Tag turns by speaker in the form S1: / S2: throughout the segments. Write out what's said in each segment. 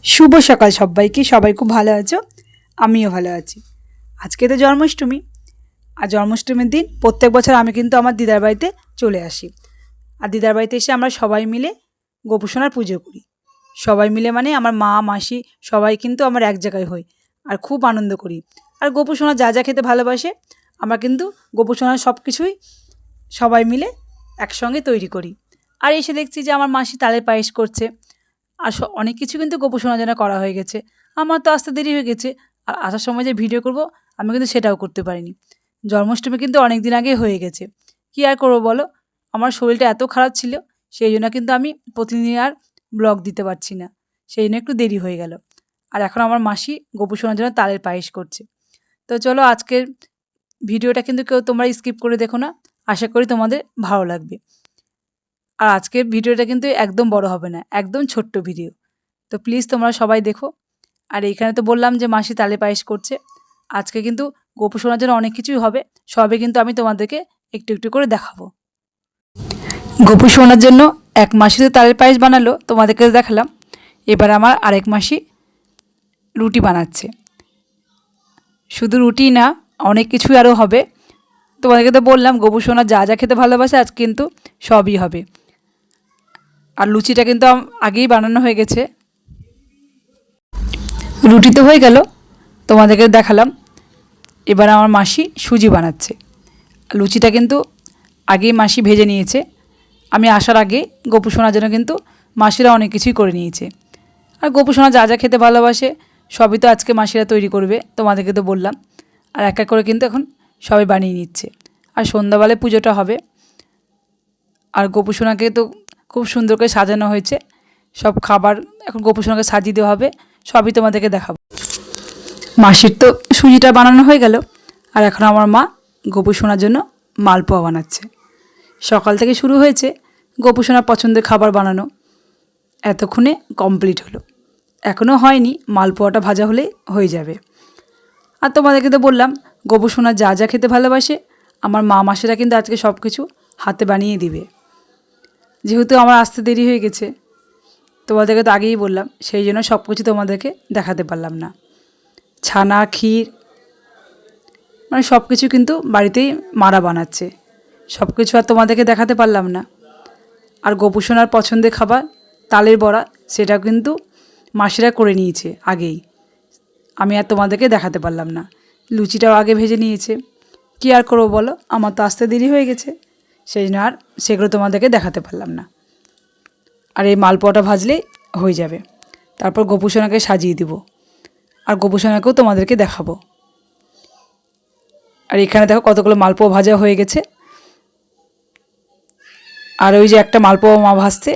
S1: শুভ সকাল সবাইকে। সবাই খুব ভালো আছো, আমিও ভালো আছি। আজকে তো জন্মাষ্টমী, আর জন্মাষ্টমীর দিন প্রত্যেক বছর আমি কিন্তু আমার দিদার বাড়িতে চলে আসি। আর দিদার বাড়িতে এসে আমরা সবাই মিলে গোপুসোনার পুজো করি। সবাই মিলে মানে আমার মা মাসি সবাই কিন্তু আমার এক জায়গায় হই আর খুব আনন্দ করি। আর গোপুসোনা যা যা খেতে ভালোবাসে আমরা কিন্তু গোপুসোনার সব কিছুই সবাই মিলে একসঙ্গে তৈরি করি। আর এসে দেখছি যে আমার মাসি তালের পায়েস করছে। আর অনেক কিছু কিন্তু গোপোষণার জন্য করা হয়ে গেছে। আমার তো আসতে দেরি হয়ে গেছে। আর আসার সময় যে ভিডিও করব আমি কিন্তু সেটাও করতে পারিনি। জন্মাষ্টমী কিন্তু অনেক দিন আগে হয়ে গেছে। কী আর করবো বলো? আমার শরীরটা এত খারাপ ছিল, সেই জন্য কিন্তু আমি প্রতিদিন আর ব্লগ দিতে পারছি না। সেই জন্য একটু দেরি হয়ে গেল। আর এখন আমার মাসি গোপোষণার জন্য তালের পায়েস করছে। তো চলো আজকের ভিডিওটা কিন্তু কেউ তোমরা স্কিপ করে দেখো না, আশা করি তোমাদের ভালো লাগবে। আর আজকের ভিডিওটা কিন্তু একদম বড় হবে না, একদম ছোট্ট ভিডিও। তো প্লিজ তোমরা সবাই দেখো। আর এইখানে তো বললাম যে মাসি তালে পায়েস করছে। আজকে কিন্তু গোপোষণার জন্য অনেক কিছুই হবে, সবে কিন্তু আমি তোমাদেরকে একটু একটু করে দেখাবো। গোপোষণার জন্য এক মাসি তো তালের পায়েস বানালো, তোমাদেরকে দেখালাম। এবার আমার আরেক মাসি রুটি বানাচ্ছে। শুধু রুটি না, অনেক কিছুই আরও হবে। তোমাদেরকে তো বললাম গোপোষণা যা যা খেতে ভালোবাসে আজ কিন্তু সবই হবে। আর লুচিটা কিন্তু আগেই বানানো হয়ে গেছে। রুটি তো হয়ে গেল, তোমাদেরকে দেখালাম। এবার আমার মাসি সুজি বানাচ্ছে। লুচিটা কিন্তু আগেই মাসি ভেজে নিয়েছে। আমি আসার আগে গোপুসোনার জন্য কিন্তু মাসিরা অনেক কিছুই করে নিয়েছে। আর গোপুসোনা যা যা খেতে ভালোবাসে সবই তো আজকে মাসিরা তৈরি করবে, তোমাদেরকে তো বললাম। আর এক এক করে কিন্তু এখন সবাই বানিয়ে নিচ্ছে। আর সন্ধ্যাবেলায় পুজোটা হবে। আর গোপুসোনাকে তো খুব সুন্দর করে সাজানো হয়েছে। সব খাবার এখন গোপুসোনাকে সাজিয়ে দেওয়া হবে, সবই তোমাদেরকে দেখাবো। মাসির তো সুজিটা বানানো হয়ে গেল। আর এখন আমার মা গোপুসোনার জন্য মালপোয়া বানাচ্ছে। সকাল থেকে শুরু হয়েছে গোপুসোনার পছন্দের খাবার বানানো, এতক্ষণে কমপ্লিট হলো। এখনও হয়নি, মালপোয়াটা ভাজা হলেই হয়ে যাবে। আর তোমাদেরকে তো বললাম গোপুসোনা যা যা খেতে ভালোবাসে আমার মা মাসিরা কিন্তু আজকে সব কিছু হাতে বানিয়ে দিবে। যেহেতু আমার আসতে দেরি হয়ে গেছে, তোমাদেরকে তো আগেই বললাম, সেই জন্য সব কিছু তোমাদেরকে দেখাতে পারলাম না। ছানা, ক্ষীর, মানে সব কিছু কিন্তু বাড়িতেই মারা বানাচ্ছে। সব কিছু আর তোমাদেরকে দেখাতে পারলাম না। আর গোপুসোনার পছন্দের খাবার তালের বড়া, সেটা কিন্তু মাসিরা করে নিয়েছে আগেই। আমি আর তোমাদেরকে দেখাতে পারলাম না। লুচিটাও আগে ভেজে নিয়েছে। কী আর করবো বলো, আমার তো আসতে দেরি হয়ে গেছে, সেই জন্য আর সেগুলো তোমাদেরকে দেখাতে পারলাম না। আর এই মালপোয়াটা ভাজলেই হয়ে যাবে। তারপর গোপুসোনাকে সাজিয়ে দিব, আর গোপুসোনাকেও তোমাদেরকে দেখাবো। আর এখানে দেখো কতগুলো মালপোয়া ভাজা হয়ে গেছে। আর ওই যে একটা মালপোয়া মা ভাজছে,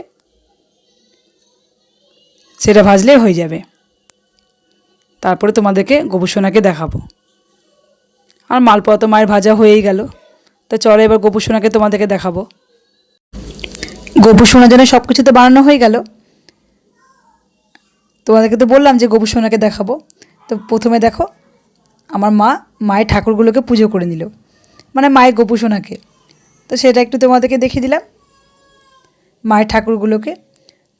S1: সেটা ভাজলেই হয়ে যাবে। তারপরে তোমাদেরকে গোপুসোনাকে দেখাবো। আর মালপোয়া তো মায়ের ভাজা হয়েই গেল। তো চলো এবার গোপুসোনাকে তোমাদেরকে দেখাবো। গোপুসোনার জন্য সব কিছু তো বানানো হয়ে গেল। তোমাদেরকে তো বললাম যে গোপুসোনাকে দেখাবো। তো প্রথমে দেখো আমার মা মায়ের ঠাকুরগুলোকে পুজো করে নিল, মানে মায়ের গোপুসোনাকে। তো সেটা একটু তোমাদেরকে দেখিয়ে দিলাম মায়ের ঠাকুরগুলোকে।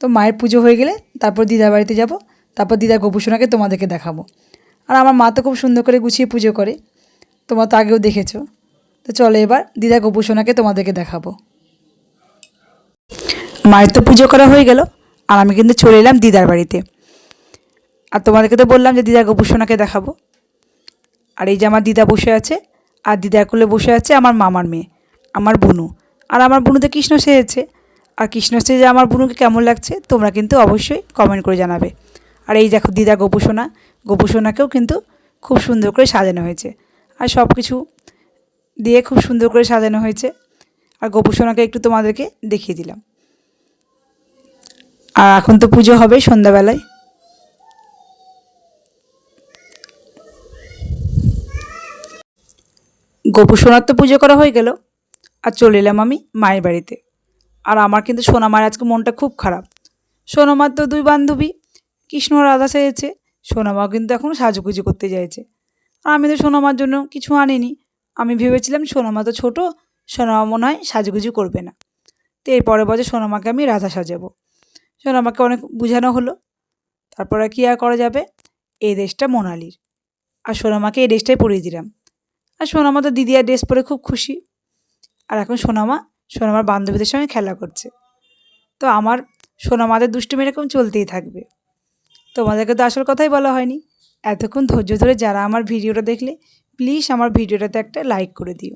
S1: তো মায়ের পুজো হয়ে গেলে তারপর দিদার বাড়িতে যাব, তারপর দিদার গোপুসোনাকে তোমাদেরকে দেখাবো। আর আমার মা তো খুব সুন্দর করে গুছিয়ে পুজো করে, তোমরা তো আগেও দেখেছো। তো চলো এবার দিদার গোপুসোনাকে তোমাদেরকে দেখাবো। মায়ের তো পুজো করা হয়ে গেল, আর আমি কিন্তু চলে এলাম দিদার বাড়িতে। আর তোমাদেরকে তো বললাম যে দিদার গোপুসোনাকে দেখাবো। আর এই যে আমার দিদা বসে আছে, আর দিদার কোলে বসে আছে আমার মামার মেয়ে, আমার বুনু। আর আমার বুনুতে কৃষ্ণ সেজেছে। আর কৃষ্ণ সেজে আমার বুনুকে কেমন লাগছে তোমরা কিন্তু অবশ্যই কমেন্ট করে জানাবে। আর এই দেখো দিদা গোপুসোনা, গোপুসোনাকেও কিন্তু খুব সুন্দর করে সাজানো হয়েছে। আর সব কিছু দিয়ে খুব সুন্দর করে সাজানো হয়েছে। আর গোপুসোনাকে একটু তোমাদেরকে দেখিয়ে দিলাম। আর এখন তো পুজো হবে সন্ধ্যাবেলায়। গোপুসোনার তো পুজো করা হয়ে গেল, আর চলে এলাম আমি মায়ের বাড়িতে। আর আমার কিন্তু সোনামার আজকে মনটা খুব খারাপ। সোনামার তো দুই বান্ধবী কৃষ্ণ রাধা সেজেছে, সোনামাও কিন্তু এখন সাজুগুজু করতে চাইছে। আর আমি তো সোনামার জন্য কিছু আনিনি। আমি ভেবেছিলাম সোনামা তো ছোটো, সোনামা মনে হয় সাজুগুজু করবে না। তো এর পরের বছর সোনামাকে আমি রাধা সাজাবো। সোনামাকে অনেক বোঝানো হলো, তারপরে কী আর করা যাবে, এই ড্রেসটা মোনালির। আর সোনামাকে এই ড্রেসটাই পরিয়ে দিলাম। আর সোনামা তো দিদি আর ড্রেস পরে খুব খুশি। আর এখন সোনামার বান্ধবীদের সঙ্গে খেলা করছে। তো আমার সোনামাদের দুষ্টুমি এরকম চলতেই থাকবে। তোমাদেরকে তো আসল কথাই বলা হয়নি। এতক্ষণ ধৈর্য ধরে যারা আমার ভিডিওটা দেখলে, প্লিজ আমার ভিডিওটাতে একটা লাইক করে দিও।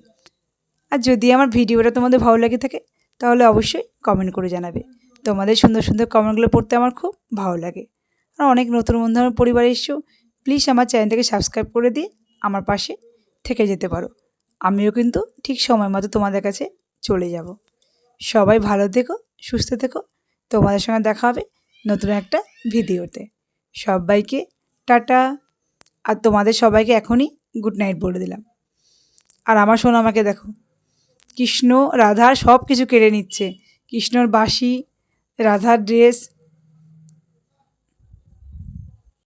S1: আর যদি আমার ভিডিওটা তোমাদের ভালো লেগে থাকে তাহলে অবশ্যই কমেন্ট করে জানাবে। তোমাদের সুন্দর সুন্দর কমেন্টগুলো পড়তে আমার খুব ভালো লাগে। আর অনেক নতুন বন্ধু আমার পরিবারে এসেছো, প্লিজ আমার চ্যানেলটাকে সাবস্ক্রাইব করে দিয়ে আমার পাশে থেকে যেতে পারো। আমিও কিন্তু ঠিক সময় মতো তোমাদের কাছে চলে যাব। সবাই ভালো থেকো, সুস্থ থেকো। তোমাদের সঙ্গে দেখা হবে নতুন একটা ভিডিওতে। সবাইকে টাটা। আর তোমাদের সবাইকে এখনই গুড নাইট বলে দিলাম। আর আমার সোনামাকে দেখো, কৃষ্ণ রাধার সব কিছু কেড়ে নিচ্ছে। কৃষ্ণর বাঁশি, রাধার ড্রেস,